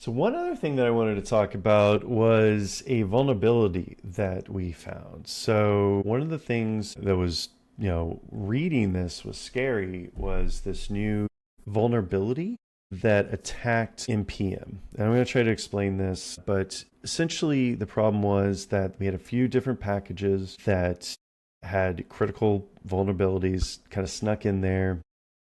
So one other thing that I wanted to talk about was a vulnerability that we found. So one of the things that was, reading this was scary was this new vulnerability that attacked NPM. And I'm going to try to explain this, but essentially the problem was that we had a few different packages that had critical vulnerabilities kind of snuck in there.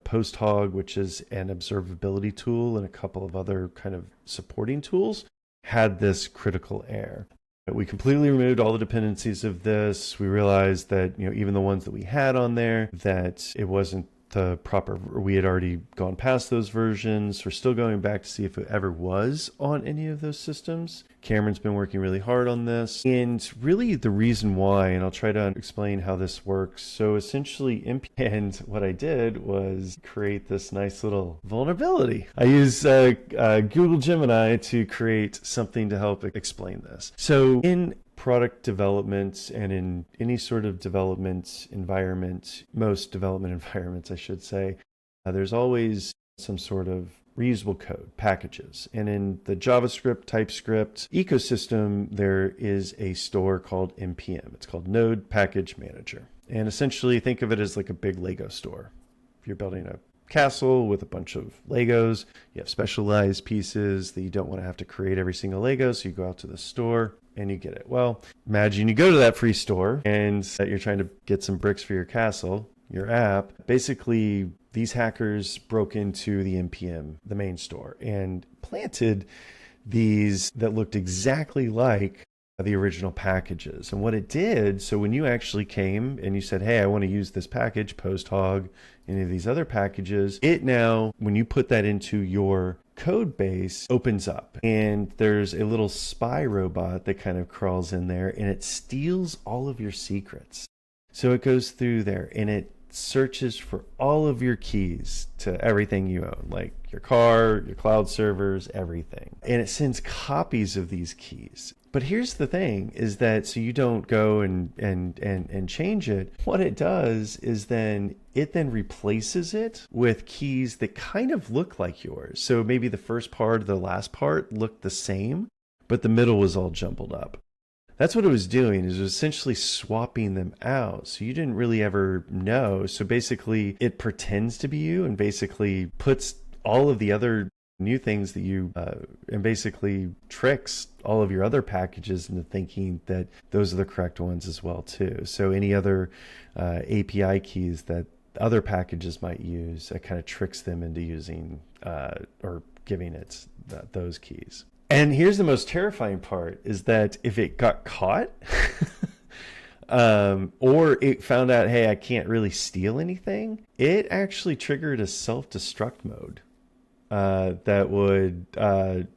PostHog, which is an observability tool, and a couple of other kind of supporting tools, had this critical error. We completely removed all the dependencies of this. We realized that, even the ones that we had on there, that it wasn't the proper, we had already gone past those versions. We're still going back to see if it ever was on any of those systems. Cameron's been working really hard on this. And really the reason why, and I'll try to explain how this works. So essentially, and what I did was create this nice little vulnerability. I use Google Gemini to create something to help explain this. So in product development and in any sort of development environment, most development environments, I should say, there's always some sort of reusable code packages. And in the JavaScript, TypeScript ecosystem, there is a store called NPM. It's called Node Package Manager. And essentially think of it as like a big Lego store. If you're building a castle with a bunch of Legos, you have specialized pieces that you don't want to have to create every single Lego, so you go out to the store and you get it. Well, imagine you go to that free store and you're trying to get some bricks for your castle, your app. Basically, these hackers broke into the NPM, the main store, and planted these that looked exactly like the original packages. And what it did, so when you actually came and you said, hey, I want to use this package, PostHog, any of these other packages, it now, when you put that into your code base, opens up and there's a little spy robot that kind of crawls in there and it steals all of your secrets. So it goes through there and it searches for all of your keys to everything you own, like your car, your cloud servers, everything. And it sends copies of these keys. But here's the thing is that so you don't go and change it. What it does is it then replaces it with keys that kind of look like yours. So maybe the first part or the last part looked the same, but the middle was all jumbled up. That's what it was doing, is it was essentially swapping them out. So you didn't really ever know. So basically it pretends to be you and basically puts all of the other new things that you, and basically tricks all of your other packages into thinking that those are the correct ones as well too. So any other API keys that other packages might use, it kind of tricks them into using or giving it those keys. And here's the most terrifying part is that if it got caught or it found out, hey, I can't really steal anything, it actually triggered a self-destruct mode that would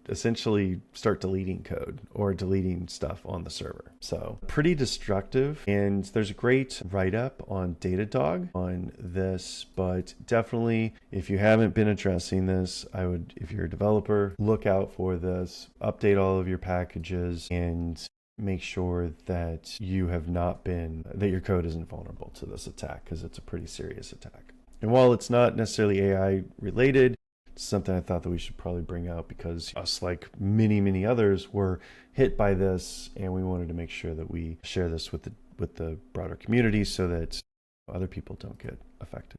essentially start deleting code or deleting stuff on the server. So pretty destructive. And there's a great write-up on Datadog on this, but definitely if you haven't been addressing this, I would, if you're a developer, look out for this, update all of your packages and make sure that you have not been, that your code isn't vulnerable to this attack, because it's a pretty serious attack. And while it's not necessarily AI related, something I thought that we should probably bring out because us, like many others, were hit by this, and we wanted to make sure that we share this with the broader community so that other people don't get affected.